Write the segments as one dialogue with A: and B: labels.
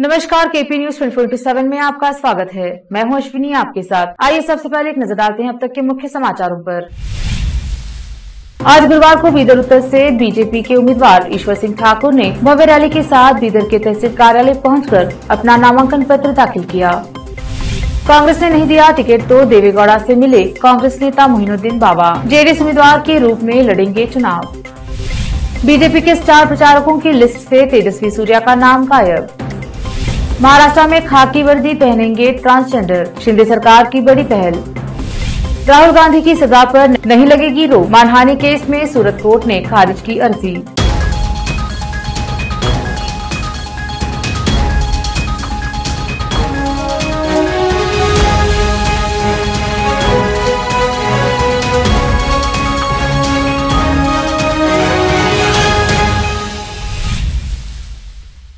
A: नमस्कार, KP news 24/7 में आपका स्वागत है। मैं हूं अश्विनी आपके साथ। आइए सबसे पहले एक नजर डालते हैं अब तक के मुख्य समाचारों पर। आज गुरुवार को बीदर उत्तर से बीजेपी के उम्मीदवार ईश्वर सिंह ठाकुर ने भव्य रैली के साथ बीदर के तहसील कार्यालय पहुंचकर अपना नामांकन पत्र दाखिल किया। कांग्रेस ने नहीं दिया टिकट तो देवेगौड़ा से मिले कांग्रेस नेता मोहिनुद्दीन बाबा, जेडीएस उम्मीदवार के रूप में लड़ेंगे चुनाव। बीजेपी के स्टार प्रचारकों की लिस्ट से तेजस्वी सूर्या का नाम गायब। महाराष्ट्र में खाकी वर्दी पहनेंगे ट्रांसजेंडर, शिंदे सरकार की बड़ी पहल। राहुल गांधी की सजा पर नहीं लगेगी रोक, मानहानि केस में सूरत कोर्ट ने खारिज की अर्जी।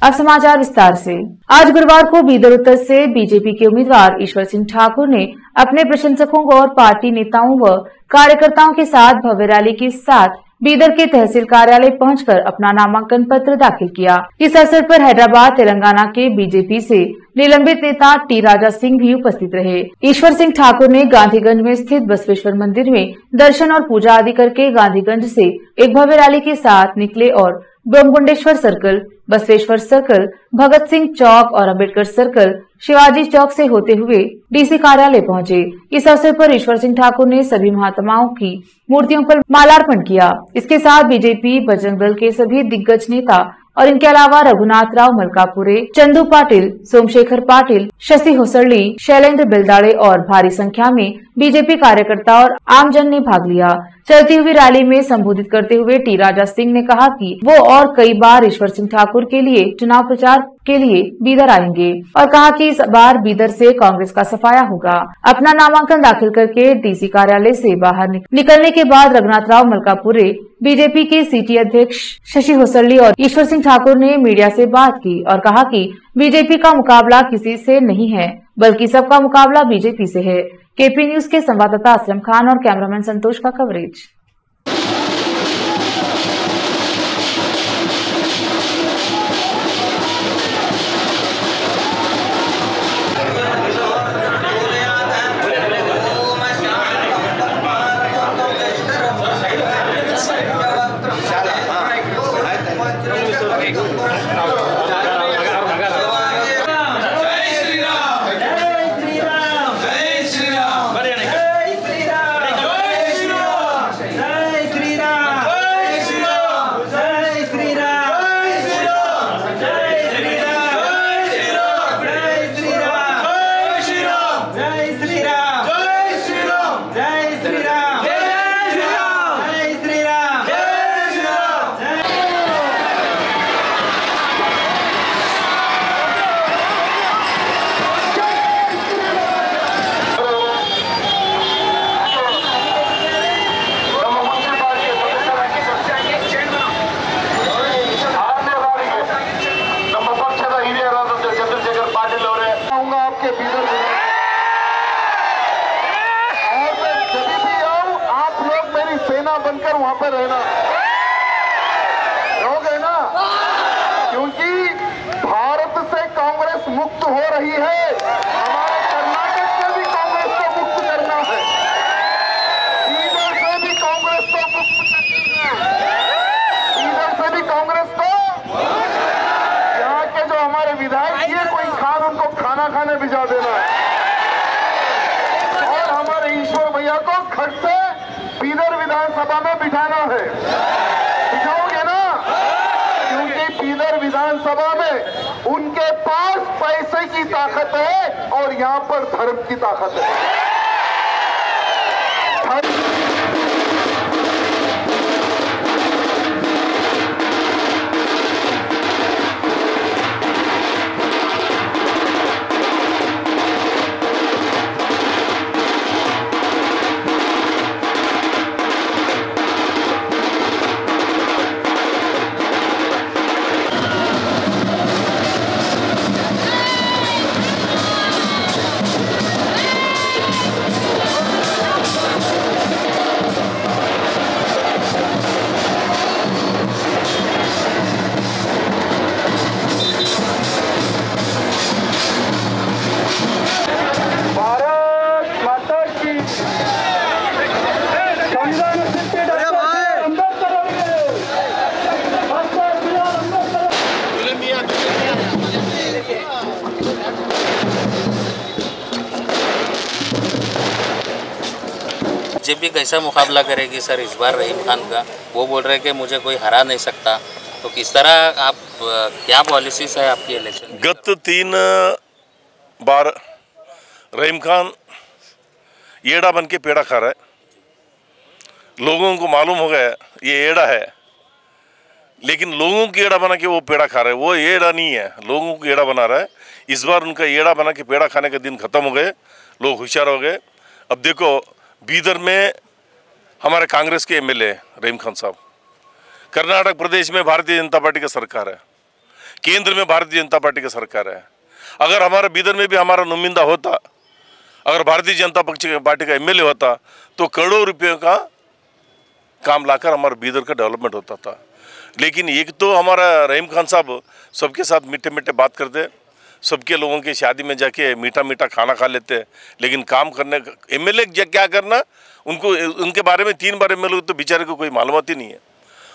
A: अब समाचार विस्तार से। आज गुरुवार को बीदर उत्तर से बीजेपी के उम्मीदवार ईश्वर सिंह ठाकुर ने अपने प्रशंसकों और पार्टी नेताओं व कार्यकर्ताओं के साथ भव्य रैली के साथ बीदर के तहसील कार्यालय पहुंचकर अपना नामांकन पत्र दाखिल किया। इस अवसर पर हैदराबाद तेलंगाना के बीजेपी से निलंबित नेता टी राजा सिंह भी उपस्थित रहे। ईश्वर सिंह ठाकुर ने गांधीगंज में स्थित बसवेश्वर मंदिर में दर्शन और पूजा आदि करके गांधीगंज से एक भव्य रैली के साथ निकले और ब्रह्मकुंडेश्वर सर्कल, बसवेश्वर सर्कल, भगत सिंह चौक और अम्बेडकर सर्कल, शिवाजी चौक से होते हुए डीसी कार्यालय पहुंचे। इस अवसर पर ईश्वर सिंह ठाकुर ने सभी महात्माओं की मूर्तियों पर मालार्पण किया। इसके साथ बीजेपी बजरंग दल के सभी दिग्गज नेता और इनके अलावा रघुनाथ राव मलकापुरे, चंदू पाटिल, सोमशेखर पाटिल, शशि होसरली, शैलेंद्र बिलदाड़े और भारी संख्या में बीजेपी कार्यकर्ता और आमजन ने भाग लिया। चलती हुई रैली में संबोधित करते हुए टी राजा सिंह ने कहा कि वो और कई बार ईश्वर सिंह ठाकुर के लिए चुनाव प्रचार के लिए बीदर आएंगे और कहा कि इस बार बीदर से कांग्रेस का सफाया होगा। अपना नामांकन दाखिल करके डीसी कार्यालय से बाहर निकलने के बाद रघुनाथ राव मलकापुरे, बीजेपी के सीटी अध्यक्ष शशि होसरली और ईश्वर सिंह ठाकुर ने मीडिया से बात की और कहा कि बीजेपी का मुकाबला किसी से नहीं है, बल्कि सबका मुकाबला बीजेपी से है। केपी न्यूज के संवाददाता असलम खान और कैमरामैन संतोष का कवरेज।
B: बनकर वहां पर रहना रहोगे ना, क्योंकि भारत से कांग्रेस मुक्त हो रही है। हमारे कर्नाटक से भी कांग्रेस को मुक्त करना है, बीदर से भी कांग्रेस को मुक्त करना है, बीदर से भी कांग्रेस को। यहाँ के जो हमारे विधायक ये कोई खान उनको खाना खाने भिजा देना है और हमारे ईश्वर भैया को खट से बीदर विधानसभा में बिठाना है। बिठाओगे ना, क्योंकि बीदर विधानसभा में उनके पास पैसे की ताकत है और यहाँ पर धर्म की ताकत है।
C: बीजेपी कैसा मुकाबला करेगी सर इस बार रहीम खान का? वो बोल रहे हैं कि मुझे कोई हरा नहीं सकता, तो किस तरह आप क्या पॉलिसीज है आपकी इलेक्शन?
D: गत 3 बार रहीम खान एड़ा बन के पेड़ा खा रहा है। लोगों को मालूम हो गया ये एड़ा है, लेकिन लोगों की एड़ा बना के वो पेड़ा खा रहा है। वो एड़ा नहीं है, लोगों को एड़ा बना रहा है। इस बार उनका एड़ा बना के पेड़ा खाने के दिन खत्म हो गए, लोग होशियार हो गए। अब देखो बीदर में हमारे कांग्रेस के एमएलए रहीम खान साहब, कर्नाटक प्रदेश में भारतीय जनता पार्टी का सरकार है, केंद्र में भारतीय जनता पार्टी का सरकार है। अगर हमारे बीदर में भी हमारा नुमाइंदा होता, अगर भारतीय जनता पार्टी का एमएलए होता, तो करोड़ों रुपयों का काम लाकर हमारे बीदर का डेवलपमेंट होता था। लेकिन एक तो हमारा रहीम खान साहब सबके साथ मीठे मीठे बात करते, सबके लोगों की शादी में जाके मीठा मीठा खाना खा लेते, लेकिन काम करने एमएलए क्या करना उनको, उनके बारे में 3 बार एमएलए तो बेचारे को कोई मालूमात ही नहीं है।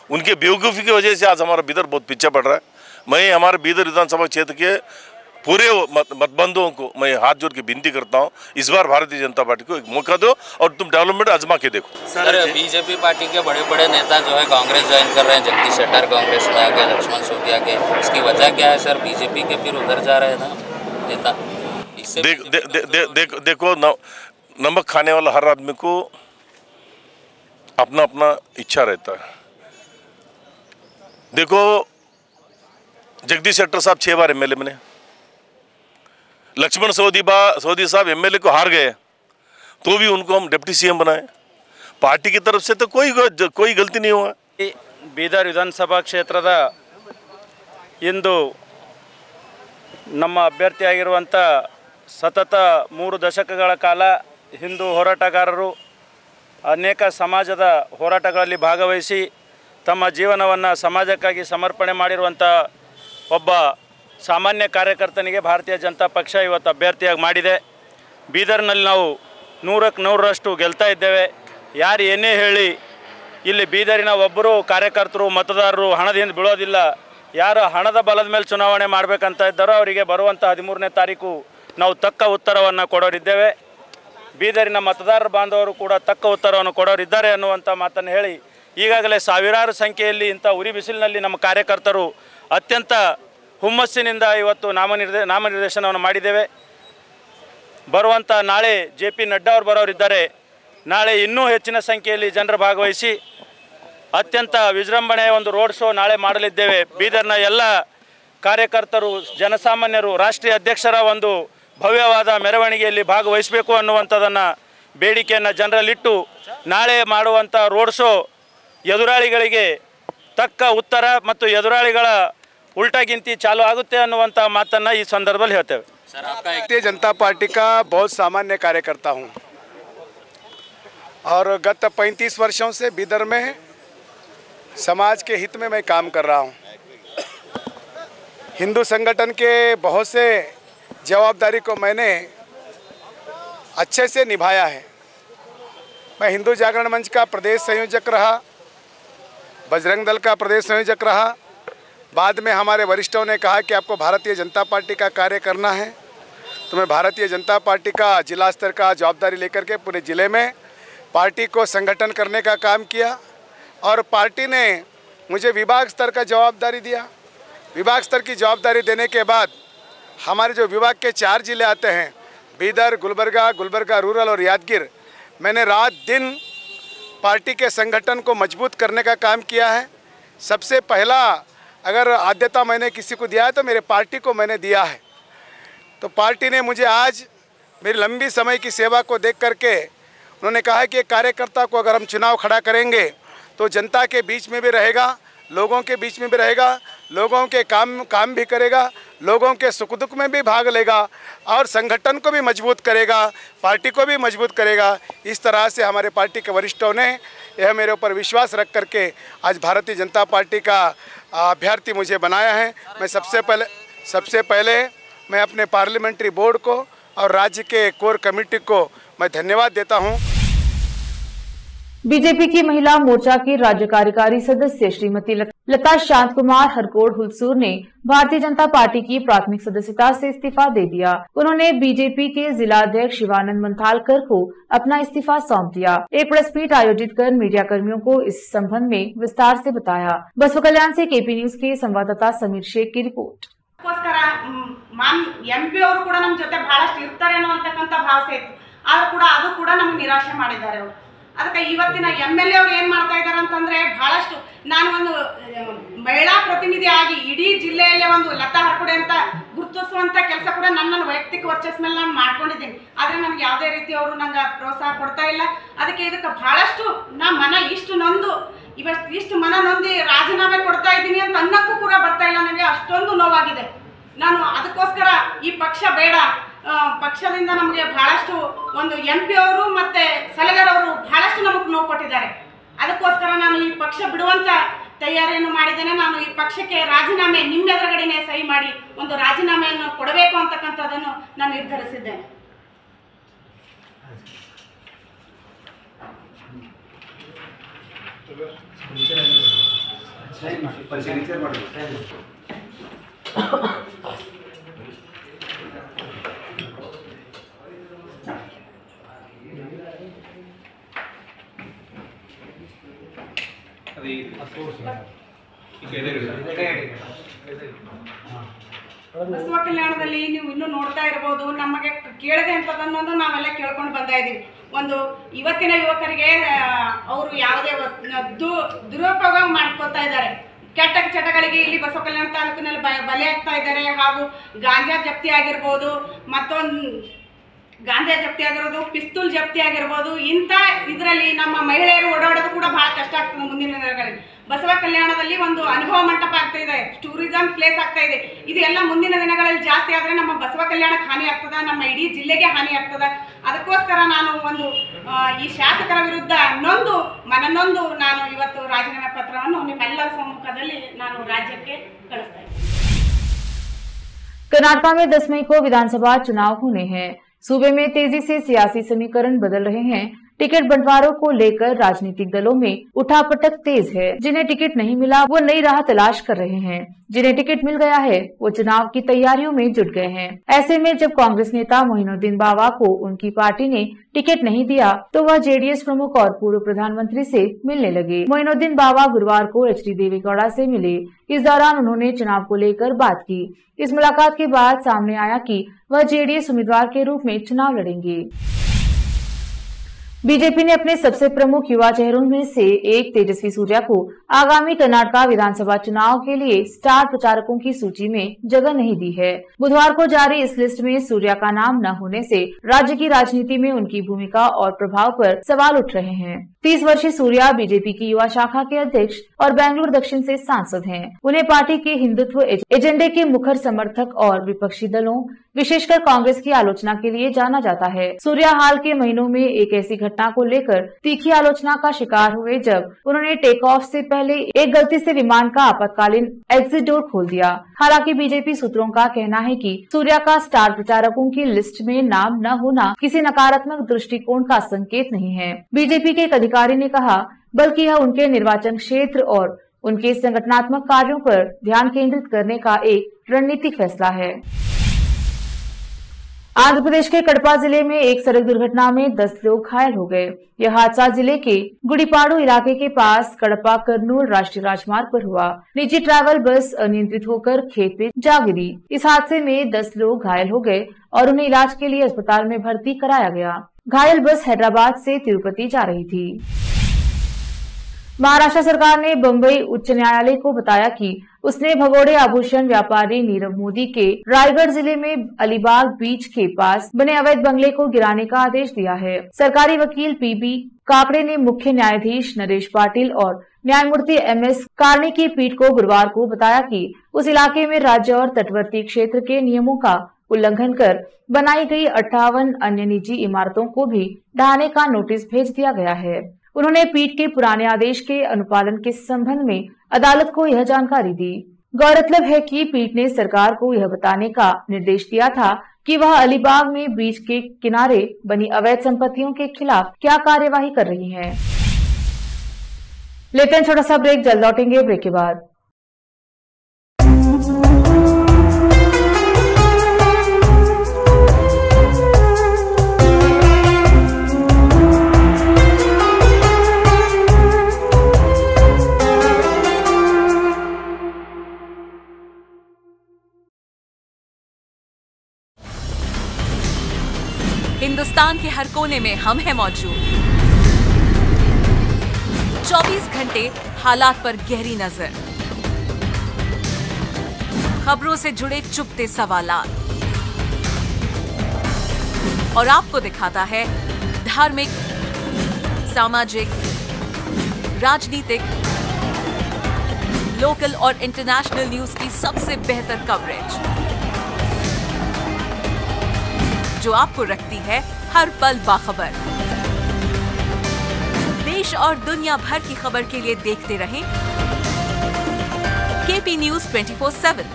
D: उनके बेवकूफ़ी की वजह से आज हमारा बीदर बहुत पीछे पड़ रहा है। मैं हमारे बीदर विधानसभा क्षेत्र के पूरे मतबंधों को मैं हाथ जोड़ के विनती करता हूं, इस बार भारतीय जनता पार्टी को एक मौका दो और तुम डेवलपमेंट आजमा के देखो।
C: सर बीजेपी पार्टी के बड़े बड़े नेता जो है कांग्रेस ज्वाइन कर रहे हैं, जगदीश शेट्टर कांग्रेस में आ गए, लक्ष्मण सोटिया के, इसकी वजह क्या है सर? बीजेपी के फिर उधर जा रहे हैं ना नेता।
D: देखो नमक खाने वाला हर आदमी को अपना अपना इच्छा रहता है। देखो जगदीश शेट्टर साहब 6 बार एमएलए बने, लक्ष्मण सोदी साहब एमएलए को हार गए, तो भी उनको हम डिप्टी सीएम बनाए। पार्टी की तरफ से तो कोई गलती नहीं हुआ।
E: ಬೀದರ್ ವಿಧಾನಸಭಾ ಕ್ಷೇತ್ರದ ಇಂದು ನಮ್ಮ ಅಭ್ಯರ್ಥಿಯಾಗಿರುವಂಥ ಸತತ 3 ದಶಕಗಳ ಕಾಲ ಹಿಂದೂ ಹೋರಾಟಗಾರರು ಅನೇಕ ಸಮಾಜದ ಹೋರಾಟಗಳಲ್ಲಿ ಭಾಗವಹಿಸಿ ತಮ್ಮ ಜೀವನವನ್ನು ಸಮಾಜಕ್ಕಾಗಿ ಸಮರ್ಪಣೆ ಮಾಡಿರುವಂಥ ಒಬ್ಬ ಸಾಮಾನ್ಯ ಕಾರ್ಯಕರ್ತನಿಗೆ ಭಾರತೀಯ ಜನತಾ ಪಕ್ಷ ಇವತ್ತು ಅಭ್ಯರ್ಥಿಯಾಗಿ ಮಾಡಿದೆ। ಬೀದರ್ನಲ್ಲಿ ನಾವು 100ಕ್ಕೆ 100ರಷ್ಟು ಗೆಲ್ತಾ ಇದ್ದೇವೆ। ಯಾರು ಏನೇ ಹೇಳಿ ಇಲ್ಲಿ ಬೀದರಿನ ಒಬ್ಬರು ಕಾರ್ಯಕರ್ತರು ಮತದಾರರು ಹಣದಿಂದ ಬೀಳೋದಿಲ್ಲ। ಯಾರು ಹಣದ ಬಲದ ಮೇಲೆ ಚುನಾವಣೆ ಮಾಡಬೇಕಂತ ಇದ್ದಾರೋ ಅವರಿಗೆ ಬರುವಂಥ 13ನೇ ತಾರೀಕು ನಾವು ತಕ್ಕ ಉತ್ತರವನ್ನು ಕೊಡೋರಿದ್ದೇವೆ। ಬೀದರಿನ ಮತದಾರರ ಬಾಂಧವರು ಕೂಡ ತಕ್ಕ ಉತ್ತರವನ್ನು ಕೊಡೋರಿದ್ದಾರೆ ಅನ್ನುವಂಥ ಮಾತನ್ನು ಹೇಳಿ, ಈಗಾಗಲೇ ಸಾವಿರಾರು ಸಂಖ್ಯೆಯಲ್ಲಿ ಇಂಥ ಉರಿ ಬಿಸಿಲಿನಲ್ಲಿ ನಮ್ಮ ಕಾರ್ಯಕರ್ತರು ಅತ್ಯಂತ ಹುಮ್ಮಸ್ಸಿನಿಂದ ಇವತ್ತು ನಾಮನಿರ್ದೇಶನವನ್ನು ಮಾಡಿದ್ದೇವೆ। ಬರುವಂಥ ನಾಳೆ JP ನಡ್ಡಾ ಅವರು ಬರೋರಿದ್ದಾರೆ। ನಾಳೆ ಇನ್ನೂ ಹೆಚ್ಚಿನ ಸಂಖ್ಯೆಯಲ್ಲಿ ಜನರು ಭಾಗವಹಿಸಿ ಅತ್ಯಂತ ವಿಜೃಂಭಣೆಯ ಒಂದು ರೋಡ್ ಶೋ ನಾಳೆ ಮಾಡಲಿದ್ದೇವೆ। ಬೀದರ್ನ ಎಲ್ಲ ಕಾರ್ಯಕರ್ತರು, ಜನಸಾಮಾನ್ಯರು ರಾಷ್ಟ್ರೀಯ ಅಧ್ಯಕ್ಷರ ಒಂದು ಭವ್ಯವಾದ ಮೆರವಣಿಗೆಯಲ್ಲಿ ಭಾಗವಹಿಸಬೇಕು ಅನ್ನುವಂಥದ್ದನ್ನು ಬೇಡಿಕೆಯನ್ನು ಜನರಲ್ಲಿಟ್ಟು ನಾಳೆ ಮಾಡುವಂಥ ರೋಡ್ ಶೋ ಎದುರಾಳಿಗಳಿಗೆ ತಕ್ಕ ಉತ್ತರ ಮತ್ತು ಎದುರಾಳಿಗಳ उल्टा गिनती चालू आगुत्ते अन्नुवंत मातन्न ई संदर्भदल्लि हेळ्तेवे।
F: भारतीय जनता पार्टी का बहुत सामान्य कार्यकर्ता हूँ और गत 35 वर्षों से बीदर में समाज के हित में मैं काम कर रहा हूँ। हिंदू संगठन के बहुत से जवाबदारी को मैंने अच्छे से निभाया है। मैं हिंदू जागरण मंच का प्रदेश संयोजक रहा, बजरंग दल का प्रदेश संयोजक रहा। बाद में हमारे वरिष्ठों ने कहा कि आपको भारतीय जनता पार्टी का कार्य करना है, तो मैं भारतीय जनता पार्टी का जिला स्तर का जवाबदारी लेकर के पूरे ज़िले में पार्टी को संगठन करने का काम किया और पार्टी ने मुझे विभाग स्तर का जवाबदारी दिया। विभाग स्तर की जवाबदारी देने के बाद हमारे जो विभाग के 4 जिले आते हैं, बीदर, गुलबर्गा रूरल और यादगीर, मैंने रात दिन पार्टी के संगठन को मजबूत करने का काम किया है। सबसे पहला अगर आद्यता मैंने किसी को दिया है तो मेरे पार्टी को मैंने दिया है। तो पार्टी ने मुझे आज मेरी लंबी समय की सेवा को देख करके उन्होंने कहा है कि एक कार्यकर्ता को अगर हम चुनाव खड़ा करेंगे तो जनता के बीच में भी रहेगा, लोगों के बीच में भी रहेगा, लोगों के काम भी करेगा, लोगों के सुख दुख में भी भाग लेगा और संगठन को भी मजबूत करेगा, पार्टी को भी मजबूत करेगा। इस तरह से हमारे पार्टी के वरिष्ठों ने यह मेरे ऊपर विश्वास रख करके आज भारतीय जनता पार्टी का अभ्यर्थी मुझे बनाया है। मैं सबसे पहले मैं अपने पार्लियामेंट्री बोर्ड को और राज्य के कोर कमेटी को मैं धन्यवाद देता हूं।
A: बीजेपी की महिला मोर्चा की राज्य कार्यकारी सदस्य श्रीमती लता शांत कुमार हरकोट हुलसूर ने भारतीय जनता पार्टी की प्राथमिक सदस्यता से इस्तीफा दे दिया। उन्होंने बीजेपी के जिला अध्यक्ष शिवानंद मंथालकर को अपना इस्तीफा सौंप दिया। एक प्रेस मीट आयोजित कर मीडिया कर्मियों को इस संबंध में विस्तार से बताया। बसव कल्याण से केपी न्यूज के संवाददाता समीर शेख की रिपोर्ट।
G: MP ಅವರು ಕೂಡ ನಮ್ಮ ಜೊತೆ ಬಹಳಷ್ಟು ಇರ್ತಾರೇನೋ ಅಂತಕ್ಕಂತ ಭಾವನೆ ಇತ್ತು, ಆದರೂ ಕೂಡ ಅದು ಕೂಡ ನಮಗೆ ನಿರಾಶೆ ಮಾಡಿದ್ದಾರೆ ಅವರು। ಅದಕ್ಕೆ ಇವತ್ತಿನ MLA ಅವರು ಏನು ಮಾಡ್ತಾ ಇದ್ದಾರೆ ಅಂತಂದ್ರೆ ಬಹಳಷ್ಟು ನಾನು ಒಂದು ಮಹಿಳಾ ಪ್ರತಿನಿಧಿ ಆಗಿ ಇಡೀ ಜಿಲ್ಲೆಯಲ್ಲಿ ಒಂದು ಲತಾ ಹರ್ಕೋಡೆ ಅಂತ ಗುರುತಿಸುವಂತ ಕೆಲಸ ಕೂಡ ನನ್ನ ವೈಯಕ್ತಿಕ ವರ್ಚಸ್ ಮೇಲೆ ನಾನು ಮಾಡ್ಕೊಂಡಿದ್ದೀನಿ, ಆದ್ರೆ ನನಗೆ ಯಾವುದೇ ರೀತಿ ಅವರು ನಂಗೆ ಪ್ರೋತ್ಸಾಹ ಕೊಡ್ತಾ ಇಲ್ಲ। ಅದಕ್ಕೆ ಇದಕ್ಕೆ ಬಹಳಷ್ಟು ಮನ ಇಷ್ಟು ನೊಂದು ಇಷ್ಟು ಮನ ನೊಂದಿ ರಾಜೀನಾಮೆ ಕೊಡ್ತಾ ಇದ್ದೀನಿ ಅಂತ ಅನ್ನಕ್ಕೂ ಕೂಡ ಬರ್ತಾ ಇಲ್ಲ, ನನಗೆ ಅಷ್ಟೊಂದು ನೋವಾಗಿದೆ। ನಾನು ಅದಕ್ಕೋಸ್ಕರ ಈ ಪಕ್ಷ ಬೇಡ, ಪಕ್ಷದಿಂದ ನಮಗೆ ಬಹಳಷ್ಟು ಒಂದು MP ಅವರು ಮತ್ತೆ ಸಲಗರ್ ಅವರು ಬಹಳಷ್ಟು ನಮಗೆ ನೋವು ಕೊಟ್ಟಿದ್ದಾರೆ, ಅದಕ್ಕೋಸ್ಕರ ನಾನು ಈ ಪಕ್ಷ ಬಿಡುವಂತ ತಯಾರಿಯನ್ನು ಮಾಡಿದ್ದೇನೆ। ನಾನು ಈ ಪಕ್ಷಕ್ಕೆ ರಾಜೀನಾಮೆ ನಿಮ್ಮ ಎದುರುಗಡೆನೇ ಸಹಿ ಮಾಡಿ ಒಂದು ರಾಜೀನಾಮೆಯನ್ನು ಕೊಡಬೇಕು ಅಂತಕ್ಕಂಥದ್ದನ್ನು ನಾನು ನಿರ್ಧರಿಸಿದ್ದೇನೆ। ಬಸವ ಕಲ್ಯಾಣದಲ್ಲಿ ನೀವು ಇನ್ನೂ ನೋಡ್ತಾ ಇರಬಹುದು, ನಮಗೆ ಕೇಳದೆ ಅಂತದನ್ನೊಂದು ನಾವೆಲ್ಲ ಕೇಳ್ಕೊಂಡು ಬಂದಾ ಇದೀವಿ। ಒಂದು ಇವತ್ತಿನ ಯುವಕರಿಗೆ ಅವರು ಯಾವುದೇ ದುರುಪಯೋಗ ಮಾಡ್ಕೊತಾ ಇದ್ದಾರೆ, ಕೆಟ್ಟ ಚಟಗಳಿಗೆ ಇಲ್ಲಿ ಬಸವ ಕಲ್ಯಾಣ ತಾಲೂಕಿನಲ್ಲಿ ಬಲಿಯಾಗ್ತಾ ಇದ್ದಾರೆ। ಹಾಗೂ ಗಾಂಜಾ ಜಪ್ತಿ ಆಗಿರ್ಬೋದು, ಮತ್ತೊಂದು ಗಾಂಜಾ ಜಪ್ತಿ ಆಗಿರೋದು, ಪಿಸ್ತೂಲ್ ಜಪ್ತಿ ಆಗಿರ್ಬೋದು, ಇಂಥ ಇದರಲ್ಲಿ ನಮ್ಮ ಮಹಿಳೆಯರು ಓಡಾಡೋದು ಕೂಡ ಬಹಳ ಕಷ್ಟ ಆಗ್ತದೆ ಮುಂದಿನ ದಿನಗಳಲ್ಲಿ। ಬಸವ ಕಲ್ಯಾಣದಲ್ಲಿ ಒಂದು ಅನುಭವ ಮಂಟಪ ಆಗ್ತಾ ಇದೆ, ಟೂರಿಸಂ ಪ್ಲೇಸ್ ಆಗ್ತಾ ಇದೆ, ಇದು ಎಲ್ಲ ಮುಂದಿನ ದಿನಗಳಲ್ಲಿ ಜಾಸ್ತಿ ಆದರೆ ನಮ್ಮ ಬಸವ ಕಲ್ಯಾಣಕ್ಕೆ ಹಾನಿ ಆಗ್ತದೆ, ನಮ್ಮ ಇಡೀ ಜಿಲ್ಲೆಗೆ ಹಾನಿ ಆಗ್ತದೆ। ಅದಕ್ಕೋಸ್ಕರ ನಾನು ಒಂದು ಈ ಶಾಸಕರ ವಿರುದ್ಧ ಮನನೊಂದು ನಾನು ಇವತ್ತು ರಾಜೀನಾಮೆ ಪತ್ರವನ್ನು ನಿಮ್ಮೆಲ್ಲರ ಸಮ್ಮುಖದಲ್ಲಿ ನಾನು ರಾಜ್ಯಕ್ಕೆ ಕಳಿಸ್ತಾ ಇದ್ದೀನಿ।
A: कर्नाटक में 10 मई को विधानसभा चुनाव होने हैं। सूबे में तेजी से सियासी समीकरण बदल रहे हैं। टिकट बंटवारों को लेकर राजनीतिक दलों में उठापटक तेज है। जिन्हें टिकट नहीं मिला वो नई राह तलाश कर रहे हैं, जिन्हें टिकट मिल गया है वो चुनाव की तैयारियों में जुट गए हैं। ऐसे में जब कांग्रेस नेता मोइनुद्दीन बावा को उनकी पार्टी ने टिकट नहीं दिया तो वह जेडीएस प्रमुख और पूर्व प्रधानमंत्री से मिलने लगे। मोइनुद्दीन बावा गुरुवार को HD देवेगौड़ा से मिले। इस दौरान उन्होंने चुनाव को लेकर बात की। इस मुलाकात के बाद सामने आया कि वह जेडीएस उम्मीदवार के रूप में चुनाव लड़ेंगे। बीजेपी ने अपने सबसे प्रमुख युवा चेहरों में से एक तेजस्वी सूर्या को आगामी कर्नाटक विधानसभा चुनाव के लिए स्टार प्रचारकों की सूची में जगह नहीं दी है। बुधवार को जारी इस लिस्ट में सूर्या का नाम न होने से राज्य की राजनीति में उनकी भूमिका और प्रभाव पर सवाल उठ रहे हैं। 30 वर्षीय सूर्या बीजेपी की युवा शाखा के अध्यक्ष और बेंगलुरु दक्षिण से सांसद हैं। उन्हें पार्टी के हिंदुत्व एजेंडे के मुखर समर्थक और विपक्षी दलों विशेषकर कांग्रेस की आलोचना के लिए जाना जाता है। सूर्या हाल के महीनों में एक ऐसी घटना को लेकर तीखी आलोचना का शिकार हुए जब उन्होंने टेक ऑफ से पहले एक गलती से विमान का आपातकालीन एग्जिट डोर खोल दिया। हालांकि बीजेपी सूत्रों का कहना है कि सूर्या का स्टार प्रचारकों की लिस्ट में नाम न होना किसी नकारात्मक दृष्टिकोण का संकेत नहीं है। बीजेपी के एक अधिकारी ने कहा, बल्कि यह उनके निर्वाचन क्षेत्र और उनके संगठनात्मक कार्यों पर ध्यान केंद्रित करने का एक रणनीतिक फैसला है। आंध्र प्रदेश के कड़पा जिले में एक सड़क दुर्घटना में 10 लोग घायल हो गए। यह हादसा जिले के गुड़ीपाड़ू इलाके के पास कड़पा कर्नूल राष्ट्रीय राजमार्ग पर हुआ। निजी ट्रैवल बस अनियंत्रित होकर खेत में जा गिरी। इस हादसे में 10 लोग घायल हो गए और उन्हें इलाज के लिए अस्पताल में भर्ती कराया गया। घायल बस हैदराबाद से तिरुपति जा रही थी। महाराष्ट्र सरकार ने बम्बई उच्च न्यायालय को बताया कि उसने भगोड़े आभूषण व्यापारी नीरव मोदी के रायगढ़ जिले में अलीबाग बीच के पास बने अवैध बंगले को गिराने का आदेश दिया है। सरकारी वकील PB काकड़े ने मुख्य न्यायाधीश नरेश पाटिल और न्यायमूर्ति MS कार्णी की पीठ को गुरुवार को बताया कि उस इलाके में राज्य और तटवर्ती क्षेत्र के नियमों का उल्लंघन कर बनाई गई 58 अन्य निजी इमारतों को भी ढहाने का नोटिस भेज दिया गया है। उन्होंने पीठ के पुराने आदेश के अनुपालन के संबंध में अदालत को यह जानकारी दी। गौरतलब है कि पीठ ने सरकार को यह बताने का निर्देश दिया था कि वह अलीबाग में बीच के किनारे बनी अवैध संपत्तियों के खिलाफ क्या कार्यवाही कर रही है। लेते हैं छोटा सा ब्रेक, जल्द लौटेंगे ब्रेक के बाद।
H: हिंदुस्तान के हर कोने में हम हैं मौजूद। 24 घंटे हालात पर गहरी नजर, खबरों से जुड़े चुपते सवालात, और आपको दिखाता है धार्मिक, सामाजिक, राजनीतिक, लोकल और इंटरनेशनल न्यूज की सबसे बेहतर कवरेज, जो आपको रखती है हर पल बाखबर। देश और दुनिया भर की खबर के लिए देखते रहें KP news 24/7।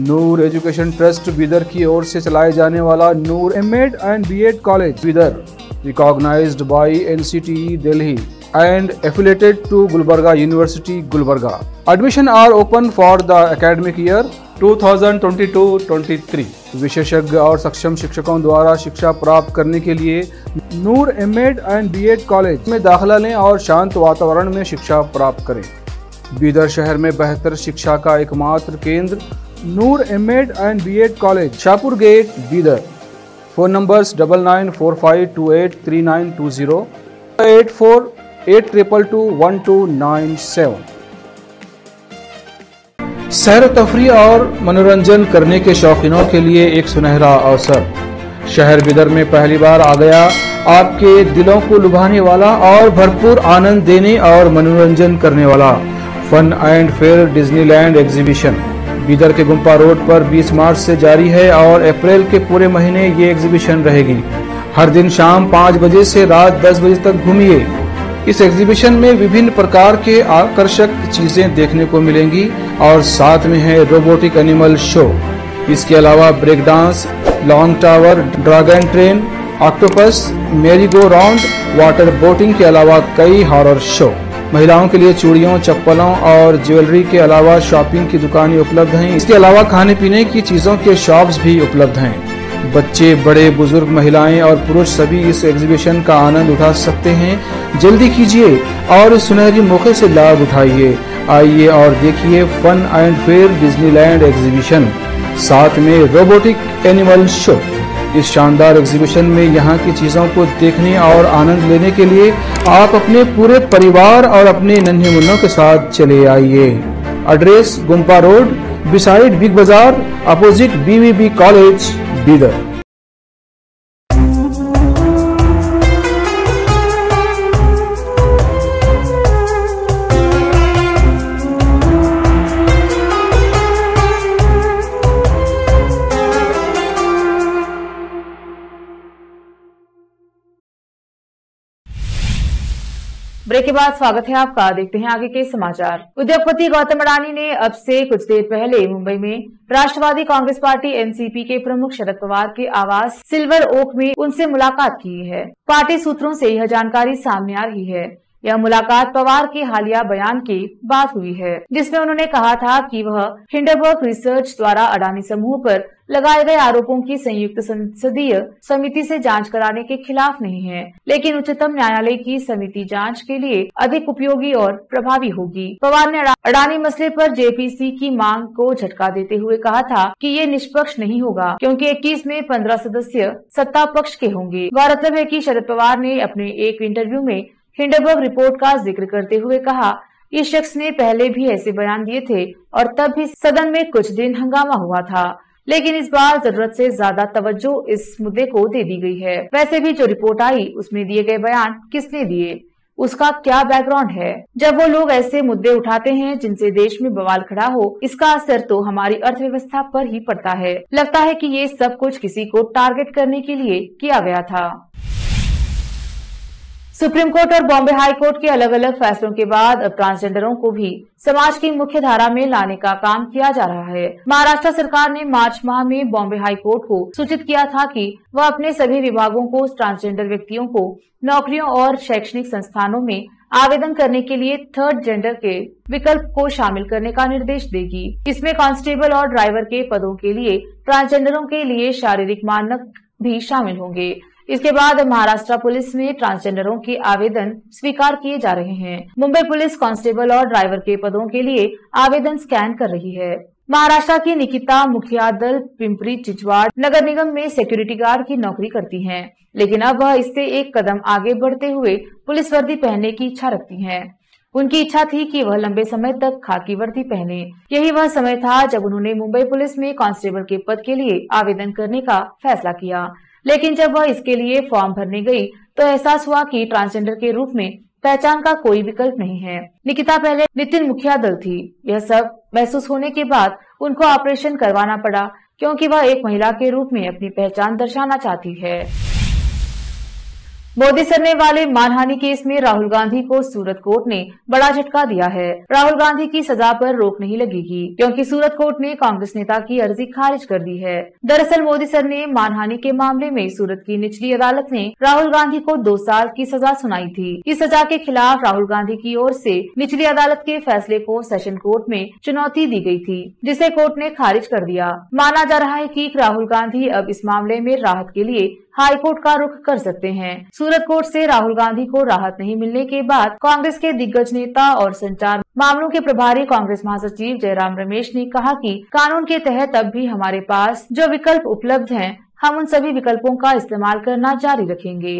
I: Noor education trust Bidar की ओर से चलाए जाने वाला Noor MEd and BEd college Bidar, recognized by NCTE Delhi and affiliated to Gulbarga University, Gulbarga. Admission are open for the academic year 2022-23. विशेषज्ञ और सक्षम शिक्षकों द्वारा शिक्षा प्राप्त करने के लिए नूर एमएड एंड बीएड कॉलेज में दाखिला लें और शांत वातावरण में शिक्षा प्राप्त करें। बीदर शहर में बेहतर शिक्षा का एकमात्र केंद्र Noor MEd and BEd college, Shahpur gate, Bidar. Phone numbers 9945283920, 8482221297। सैर तफरी और मनोरंजन करने के शौकीनों के लिए एक सुनहरा अवसर। शहर बीदर में पहली बार आ गया आपके दिलों को लुभाने वाला और भरपूर आनंद देने और मनोरंजन करने वाला fun and fair Disneyland exhibition Bidar के गुम्पा रोड पर 20 मार्च से जारी है और अप्रैल के पूरे महीने ये एग्जीबिशन रहेगी। हर दिन शाम 5 बजे से रात 10 बजे तक घूमिए। इस एग्जीबिशन में विभिन्न प्रकार के आकर्षक चीजें देखने को मिलेंगी और साथ में है रोबोटिक एनिमल शो। इसके अलावा break dance, long tower, dragon train, octopus, merry go round, water boating के अलावा कई हॉरर शो। महिलाओं के लिए चूड़ियों, चप्पलों और ज्वेलरी के अलावा शॉपिंग की दुकानें उपलब्ध हैं। इसके अलावा खाने पीने की चीजों के शॉप्स भी उपलब्ध हैं। बच्चे, बड़े, बुजुर्ग, महिलाएं और पुरुष सभी इस एग्जीबिशन का आनंद उठा सकते हैं। जल्दी कीजिए और इस सुनहरी मौके से लाभ उठाइए। आइए और देखिए fun and fair Disneyland exhibition, साथ में रोबोटिक एनिमल शो। इस शानदार एग्जीबिशन में यहाँ की चीजों को देखने और आनंद लेने के लिए आप अपने पूरे परिवार और अपने नन्हे मुन्नों के साथ चले आइए। एड्रेस गुम्पा रोड, बिसाइड बिग बाजार, opposite BVB college, Bidar.
A: Break के बाद स्वागत है आपका। देखते हैं आगे के समाचार। उद्योगपति गौतम अडानी ने अब से कुछ देर पहले मुंबई में राष्ट्रवादी कांग्रेस पार्टी एनसीपी के प्रमुख शरद पवार के आवास सिल्वर ओक में उनसे मुलाकात की है। पार्टी सूत्रों से यह जानकारी सामने आ रही है। यह मुलाकात पवार के हालिया बयान के बाद हुई है, जिसमें उन्होंने कहा था कि वह हिंडनबर्ग रिसर्च द्वारा अडानी समूह पर लगाए गए आरोपों की संयुक्त संसदीय समिति से जांच कराने के खिलाफ नहीं है, लेकिन उच्चतम न्यायालय की समिति जांच के लिए अधिक उपयोगी और प्रभावी होगी। पवार ने अडानी मसले पर जेपीसी की मांग को झटका देते हुए कहा था कि ये निष्पक्ष नहीं होगा, क्योंकि 21 में 15 सदस्य सत्ता पक्ष के होंगे। गौरतलब है कि शरद पवार ने अपने एक इंटरव्यू में हिंडनबर्ग रिपोर्ट का जिक्र करते हुए कहा, इस शख्स ने पहले भी ऐसे बयान दिए थे और तब भी सदन में कुछ दिन हंगामा हुआ था, लेकिन इस बार जरूरत से ज्यादा तवज्जो इस मुद्दे को दे दी गई है। वैसे भी जो रिपोर्ट आई उसमें दिए गए बयान किसने दिए, उसका क्या बैकग्राउंड है। जब वो लोग ऐसे मुद्दे उठाते हैं जिनसे देश में बवाल खड़ा हो, इसका असर तो हमारी अर्थव्यवस्था पर ही पड़ता है। लगता है कि ये सब कुछ किसी को टारगेट करने के लिए किया गया था। सुप्रीम कोर्ट और बॉम्बे हाई कोर्ट के अलग अलग फैसलों के बाद अब ट्रांसजेंडरों को भी समाज की मुख्य धारा में लाने का काम किया जा रहा है। महाराष्ट्र सरकार ने मार्च माह में बॉम्बे हाई कोर्ट को सूचित किया था कि वह अपने सभी विभागों को ट्रांसजेंडर व्यक्तियों को नौकरियों और शैक्षणिक संस्थानों में आवेदन करने के लिए थर्ड जेंडर के विकल्प को शामिल करने का निर्देश देगी। इसमें कांस्टेबल और ड्राइवर के पदों के लिए ट्रांसजेंडरों के लिए शारीरिक मानक भी शामिल होंगे। इसके बाद महाराष्ट्र पुलिस में ट्रांसजेंडरों के आवेदन स्वीकार किए जा रहे हैं। मुंबई पुलिस कांस्टेबल और ड्राइवर के पदों के लिए आवेदन स्कैन कर रही है। महाराष्ट्र की निकिता मुखियादल पिंपरी चिंचवड नगर निगम में सिक्योरिटी गार्ड की नौकरी करती हैं, लेकिन अब वह इससे एक कदम आगे बढ़ते हुए पुलिस वर्दी पहनने की इच्छा रखती हैं। उनकी इच्छा थी कि वह लंबे समय तक खाकी वर्दी पहने। यही वह समय था जब उन्होंने मुंबई पुलिस में कांस्टेबल के पद के लिए आवेदन करने का फैसला किया। लेकिन जब वह इसके लिए फॉर्म भरने गई तो एहसास हुआ कि ट्रांसजेंडर के रूप में पहचान का कोई विकल्प नहीं है। निकिता पहले नितिन मुखियादल थी। यह सब महसूस होने के बाद उनको ऑपरेशन करवाना पड़ा, क्योंकि वह एक महिला के रूप में अपनी पहचान दर्शाना चाहती है। मोदी सरने वाले मानहानि केस में राहुल गांधी को सूरत कोर्ट ने बड़ा झटका दिया है। राहुल गांधी की सजा पर रोक नहीं लगेगी, क्योंकि सूरत कोर्ट ने कांग्रेस नेता की अर्जी खारिज कर दी है। दरअसल मोदी सरने मानहानि के मामले में सूरत की निचली अदालत ने राहुल गांधी को 2 साल की सजा सुनाई थी। इस सजा के खिलाफ राहुल गांधी की ओर से निचली अदालत के फैसले को सेशन कोर्ट में चुनौती दी गयी थी, जिसे कोर्ट ने खारिज कर दिया। माना जा रहा है कि राहुल गांधी अब इस मामले में राहत के लिए हाई कोर्ट का रुख कर सकते हैं। सूरत कोर्ट से राहुल गांधी को राहत नहीं मिलने के बाद कांग्रेस के दिग्गज नेता और संचार मामलों के प्रभारी कांग्रेस महासचिव जयराम रमेश ने कहा कि कानून के तहत अब भी हमारे पास जो विकल्प उपलब्ध हैं, हम उन सभी विकल्पों का इस्तेमाल करना जारी रखेंगे।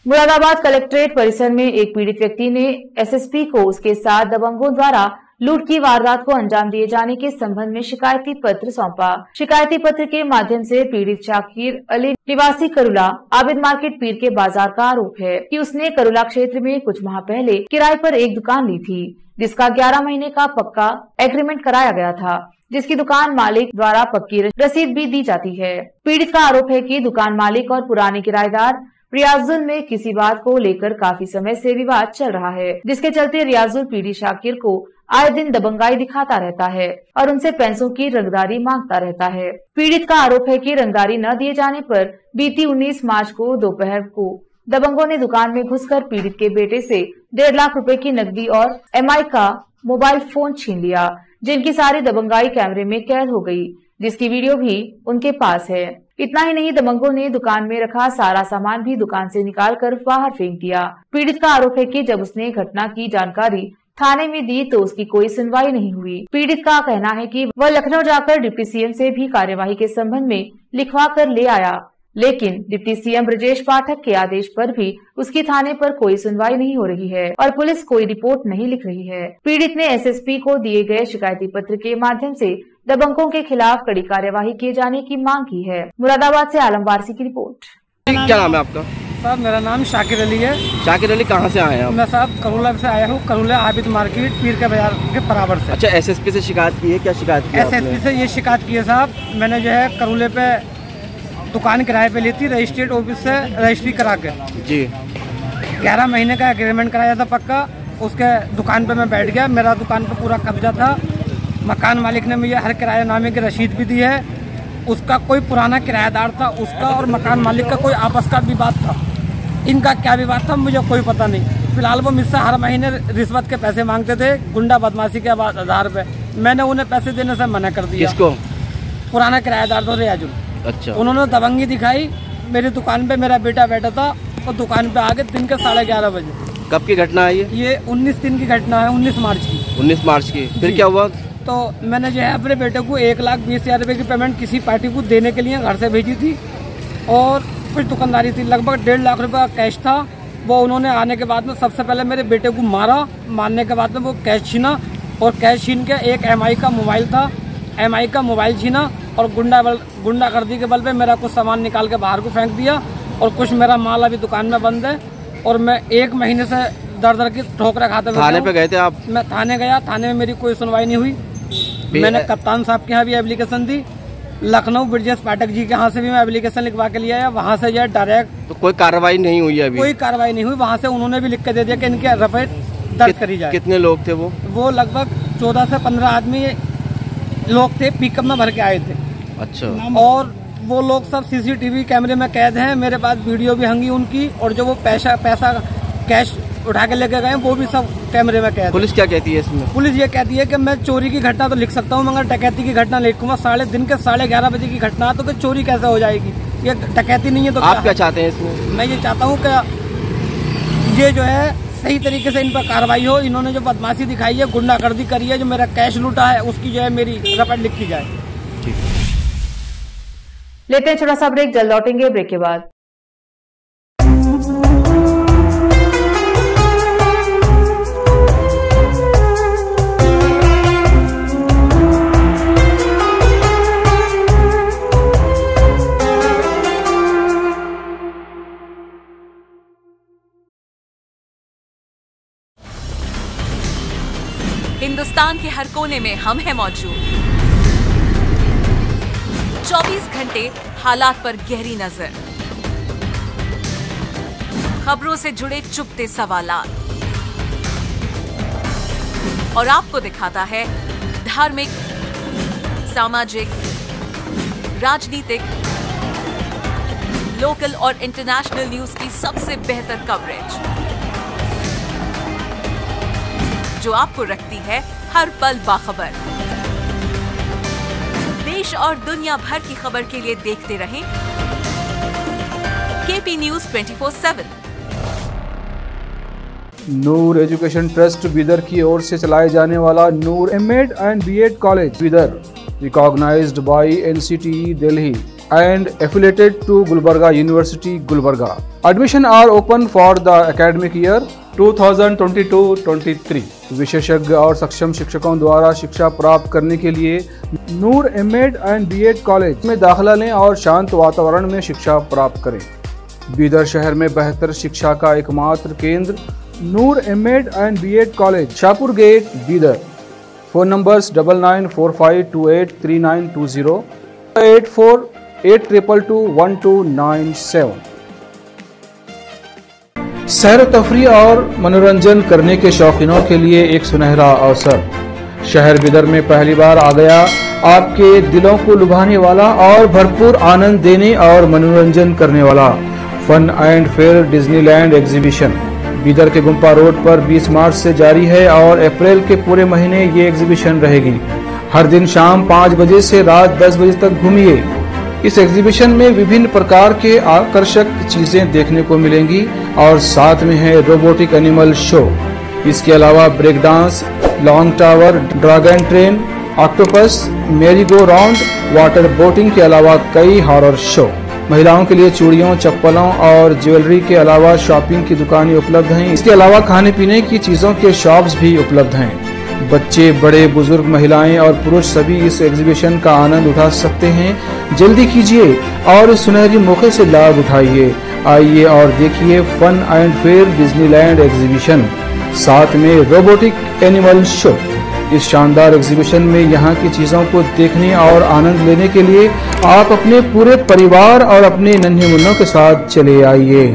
A: मुरादाबाद कलेक्ट्रेट परिसर में एक पीड़ित व्यक्ति ने एसएसपी को उसके साथ दबंगों द्वारा लूट की वारदात को अंजाम दिए जाने के संबंध में शिकायती पत्र सौंपा। शिकायती पत्र के माध्यम से पीड़ित शाकिर अली निवासी करुला आबिद मार्केट पीर के बाजार का आरोप है कि उसने करुला क्षेत्र में कुछ माह पहले किराए पर एक दुकान ली थी, जिसका 11 महीने का पक्का एग्रीमेंट कराया गया था, जिसकी दुकान मालिक द्वारा पक्की रसीद भी दी जाती है। पीड़ित का आरोप है कि दुकान मालिक और पुराने किराएदार रियाजुल में किसी बात को लेकर काफी समय से विवाद चल रहा है, जिसके चलते रियाजुल पीड़ित शाकिर को आए दिन दबंगाई दिखाता रहता है और उनसे पैसों की रंगदारी मांगता रहता है। पीड़ित का आरोप है कि रंगदारी न दिए जाने पर बीती 19 मार्च को दोपहर को दबंगों ने दुकान में घुसकर पीड़ित के बेटे से 1.5 लाख रुपए की नकदी और MI का मोबाइल फोन छीन लिया, जिनकी सारी दबंगाई कैमरे में कैद हो गई, जिसकी वीडियो भी उनके पास है। इतना ही नहीं, दबंगों ने दुकान में रखा सारा सामान भी दुकान से निकालकर बाहर फेंक दिया। पीड़ित का आरोप है कि जब उसने घटना की जानकारी थाने में दी तो उसकी कोई सुनवाई नहीं हुई। पीड़ित का कहना है कि वह लखनऊ जाकर डिप्टी सीएम से भी कार्यवाही के संबंध में लिखवा कर ले आया, लेकिन डिप्टी सीएम ब्रजेश पाठक के आदेश पर भी उसकी थाने पर कोई सुनवाई नहीं हो रही है और पुलिस कोई रिपोर्ट नहीं लिख रही है। पीड़ित ने एसएसपी को दिए गए शिकायती पत्र के माध्यम से दबंगों के खिलाफ कड़ी कार्यवाही किए जाने की मांग की है। मुरादाबाद से आलम वारसी की रिपोर्ट।
J: क्या नाम है आपका?
K: साहब मेरा नाम शाकिर अली है।
J: शाकिर अली कहाँ से आए हैं आप?
K: मैं साहब करुला से आया हूँ, करुला आबिद मार्केट पीर के बाजार के बराबर से।
J: अच्छा, एसएसपी से शिकायत की है? क्या शिकायत की?
K: एसएसपी से ये शिकायत की है साहब, मैंने जो है करुले पे दुकान किराए पे ली थी, रजिस्ट्रेट ऑफिस से रजिस्ट्री करा के
J: जी
K: 11 महीने का एग्रीमेंट कराया था पक्का। उसके दुकान पे मैं बैठ गया, मेरा दुकान पे पूरा कब्जा था। मकान मालिक ने मुझे हर किराएनामे की रसीद भी दी है। उसका कोई पुराना किराएदार था, उसका और मकान मालिक का कोई आपस का विवाद था। इनका क्या विवाद था मुझे कोई पता नहीं। फिलहाल वो मुझसे हर महीने रिश्वत के पैसे मांगते थे, गुंडा बदमाशी के आधार पे। मैंने उन्हें पैसे देने से मना कर दिया।
J: किसको?
K: पुराना किराएदार था रियाजुल।
J: अच्छा।
K: उन्होंने दबंगी दिखाई। मेरी दुकान पे मेरा बेटा बैठा था और दुकान पे आगे दिन के 11:30 बजे।
J: कब की घटना है
K: ये 19 दिन की घटना है, 19 मार्च की।
J: 19 मार्च की। फिर क्या हुआ?
K: तो मैंने जो है अपने बेटे को 1,20,000 रुपये की पेमेंट किसी पार्टी को देने के लिए घर से भेजी थी और कुछ दुकानदारी थी, लगभग 1.5 लाख रुपये का कैश था। वो उन्होंने आने के बाद में सबसे पहले मेरे बेटे को मारा, मारने के बाद में वो कैश छीना और कैश छीन के एक MI का मोबाइल था, MI का मोबाइल छीना और गुंडागर्दी के बल पे मेरा कुछ सामान निकाल के बाहर को फेंक दिया और कुछ मेरा माल अभी दुकान में बंद है और मैं 1 महीने से दर की ठोकरें खाते हुए।
J: थाने पे गए थे आप?
K: मैं थाने गया, थाने में मेरी कोई सुनवाई नहीं हुई। मैंने कप्तान साहब के यहाँ भी एप्लीकेशन दी, लखनऊ ब्रजेश पाठक जी के यहाँ से भी मैं एप्लीकेशन लिखवा के लिया है, वहाँ से जो है डायरेक्ट।
J: तो कोई कार्रवाई नहीं हुई अभी?
K: कोई कार्रवाई नहीं हुई। वहाँ से उन्होंने भी लिख के दे दिया कि इनके रफे दर्ज करी जाए।
J: कितने लोग थे वो?
K: वो लगभग 14 से 15 आदमी लोग थे, पिकअप में भर के आए थे।
J: अच्छा।
K: और वो लोग सब CCTV कैमरे में कैद हैं, मेरे पास वीडियो भी हंगी उनकी, और जो वो पैसा कैश उठा के लेके गए वो भी सब कैमरे में कैद।
J: पुलिस क्या कहती है इसमें?
K: पुलिस ये कहती है कि मैं चोरी की घटना तो लिख सकता हूँ मगर डकैती की घटना लिखूंगा। दिन के 11:30 बजे की घटना तो चोरी कैसे हो जाएगी? ये डकैती नहीं है तो
J: आप क्या चाहते हैं इसमें?
K: मैं ये चाहता हूँ कि ये जो है सही तरीके से इन पर कार्रवाई हो। इन्होंने जो बदमाशी दिखाई है, गुंडागर्दी करी है, जो मेरा कैश लूटा है, उसकी जो है मेरी रपट लिखी जाए।
A: लेते हैं छोटा सा ब्रेक, जल्द लौटेंगे ब्रेक के बाद।
H: हिंदुस्तान के हर कोने में हम हैं मौजूद। 24 घंटे हालात पर गहरी नजर, खबरों से जुड़े चुपते सवालात, और आपको दिखाता है धार्मिक, सामाजिक, राजनीतिक, लोकल और इंटरनेशनल न्यूज की सबसे बेहतर कवरेज, जो आपको रखती है हर पल बाखबर। देश और दुनिया भर की खबर के लिए देखते रहें KP news 24/7।
I: Noor education trust Bidar की ओर से चलाए जाने वाला Noor MEd and BEd college Bidar, recognised by NCTE Delhi and affiliated to Gulbarga University, Gulbarga. Admission are open for the academic year 2022-23. विशेषज्ञ और सक्षम शिक्षकों द्वारा शिक्षा प्राप्त करने के लिए नूर एमएड एंड बीएड कॉलेज में दाखिला लें और शांत वातावरण में शिक्षा प्राप्त करें। बीदर शहर में बेहतर शिक्षा का एकमात्र केंद्र Noor MEd and BEd college, Shahpur gate, Bidar. Phone numbers 9945283920, 8482221297। सैर तफरी और मनोरंजन करने के शौकीनों के लिए एक सुनहरा अवसर। शहर बिदर में पहली बार आ गया आपके दिलों को लुभाने वाला और भरपूर आनंद देने और मनोरंजन करने वाला fun and fair Disneyland exhibition. Bidar के गुम्पा रोड पर 20 मार्च से जारी है और अप्रैल के पूरे महीने ये एग्जीबिशन रहेगी। हर दिन शाम 5 बजे से रात 10 बजे तक घूमिए। इस एग्जीबिशन में विभिन्न प्रकार के आकर्षक चीजें देखने को मिलेंगी और साथ में है रोबोटिक एनिमल शो। इसके अलावा break dance, long tower, dragon train, octopus, merry go round, water boating के अलावा कई हॉरर शो। महिलाओं के लिए चूड़ियों, चप्पलों और ज्वेलरी के अलावा शॉपिंग की दुकानें उपलब्ध हैं। इसके अलावा खाने पीने की चीजों के शॉप्स भी उपलब्ध हैं। बच्चे, बड़े, बुजुर्ग, महिलाएं और पुरुष सभी इस एग्जीबिशन का आनंद उठा सकते हैं। जल्दी कीजिए और इस सुनहरी मौके से लाभ उठाइए। आइए और देखिए fun and fair Disneyland exhibition, साथ में रोबोटिक एनिमल शो। इस शानदार एग्जीबिशन में यहाँ की चीजों को देखने और आनंद लेने के लिए आप अपने पूरे परिवार और अपने नन्हे मुन्नों के साथ चले आइए।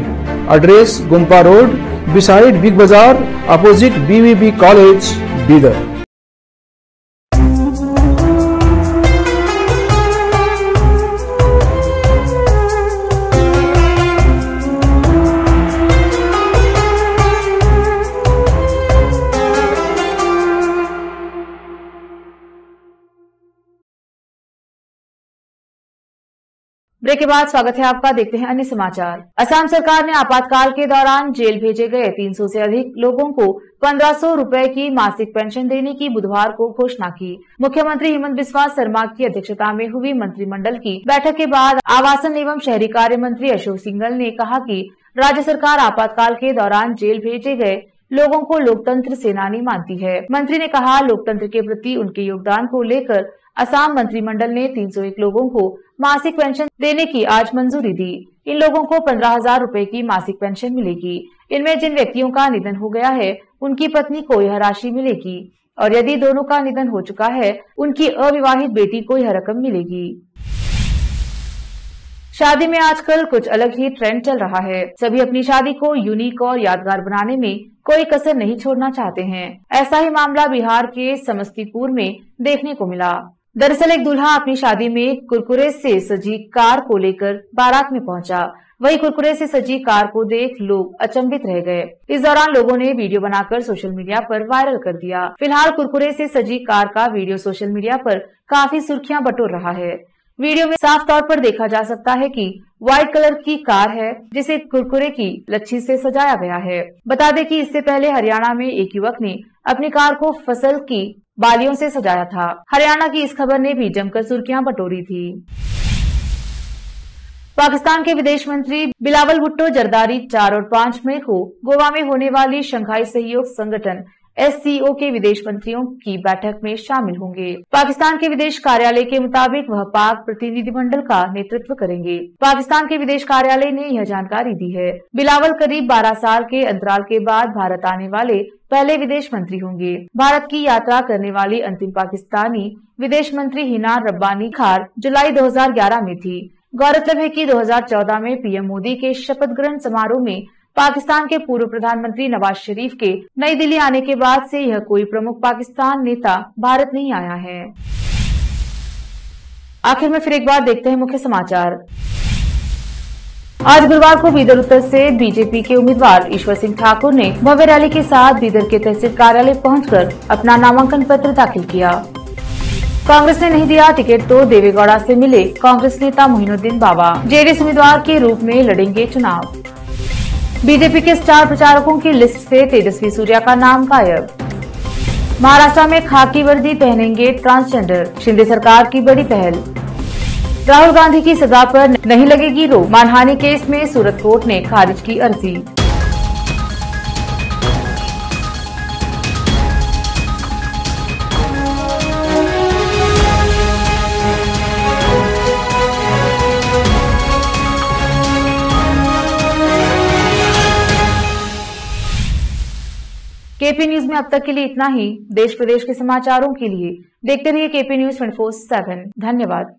I: एड्रेस गुम्पा रोड, बिसाइड बिग बाजार, opposite BVB college, Bidar.
A: Break के बाद स्वागत है आपका। देखते हैं अन्य समाचार। असम सरकार ने आपातकाल के दौरान जेल भेजे गए 300 से अधिक लोगों को 1500 रुपए की मासिक पेंशन देने की बुधवार को घोषणा की। मुख्यमंत्री हेमंत बिस्वा शर्मा की अध्यक्षता में हुई मंत्रिमंडल की बैठक के बाद आवासन एवं शहरी कार्य मंत्री अशोक सिंघल ने कहा कि राज्य सरकार आपातकाल के दौरान जेल भेजे गए लोगों को लोकतंत्र सेनानी मानती है। मंत्री ने कहा, लोकतंत्र के प्रति उनके योगदान को लेकर असम मंत्रिमंडल ने 301 लोगों को मासिक पेंशन देने की आज मंजूरी दी। इन लोगों को 15,000 रुपए की मासिक पेंशन मिलेगी। इनमें जिन व्यक्तियों का निधन हो गया है उनकी पत्नी को यह राशि मिलेगी और यदि दोनों का निधन हो चुका है उनकी अविवाहित बेटी को यह रकम मिलेगी। शादी में आजकल कुछ अलग ही ट्रेंड चल रहा है। सभी अपनी शादी को यूनिक और यादगार बनाने में कोई कसर नहीं छोड़ना चाहते हैं। ऐसा ही मामला बिहार के समस्तीपुर में देखने को मिला। दरअसल एक दूल्हा अपनी शादी में कुरकुरे से सजी कार को लेकर बारात में पहुंचा। वही कुरकुरे से सजी कार को देख लोग अचंभित रह गए। इस दौरान लोगों ने वीडियो बनाकर सोशल मीडिया पर वायरल कर दिया। फिलहाल कुरकुरे से सजी कार का वीडियो सोशल मीडिया पर काफी सुर्खियां बटोर रहा है। वीडियो में साफ तौर पर देखा जा सकता है कि व्हाइट कलर की कार है जिसे कुरकुरे की लच्छी से सजाया गया है। बता दें कि इससे पहले हरियाणा में एक युवक ने अपनी कार को फसल की बालियों से सजाया था। हरियाणा की इस खबर ने भी जमकर सुर्खियां बटोरी थी। पाकिस्तान के विदेश मंत्री बिलावल भुट्टो जरदारी 4 और 5 मई को गोवा में होने वाली शंघाई सहयोग संगठन SCO के विदेश मंत्रियों की बैठक में शामिल होंगे। पाकिस्तान के विदेश कार्यालय के मुताबिक वह पाक प्रतिनिधिमंडल का नेतृत्व करेंगे। पाकिस्तान के विदेश कार्यालय ने यह जानकारी दी है। बिलावल करीब 12 साल के अंतराल के बाद भारत आने वाले पहले विदेश मंत्री होंगे। भारत की यात्रा करने वाली अंतिम पाकिस्तानी विदेश मंत्री हिना रब्बानी खार जुलाई 2011 में थी। गौरतलब है कि 2014 में पीएम मोदी के शपथ ग्रहण समारोह में पाकिस्तान के पूर्व प्रधानमंत्री नवाज शरीफ के नई दिल्ली आने के बाद से यह कोई प्रमुख पाकिस्तान नेता भारत नहीं आया है। आखिर में फिर एक बार देखते हैं मुख्य समाचार। आज गुरुवार को बीदर उत्तर से बीजेपी के उम्मीदवार ईश्वर सिंह ठाकुर ने भव्य रैली के साथ बीदर के तहसील कार्यालय पहुंचकर अपना नामांकन पत्र दाखिल किया। कांग्रेस ने नहीं दिया टिकट तो देवेगौड़ा से मिले कांग्रेस नेता मोहिनुद्दीन बाबा, जेडीएस उम्मीदवार के रूप में लड़ेंगे चुनाव। बीजेपी के स्टार प्रचारकों की लिस्ट से तेजस्वी सूर्या का नाम गायब। महाराष्ट्र में खाकी वर्दी पहनेंगे ट्रांसजेंडर, शिंदे सरकार की बड़ी पहल। राहुल गांधी की सजा पर नहीं लगेगी रोक, मानहानि केस में सूरत कोर्ट ने खारिज की अर्जी। केपी न्यूज में अब तक के लिए इतना ही। देश प्रदेश के समाचारों के लिए देखते रहिए केपी न्यूज 24/7। धन्यवाद।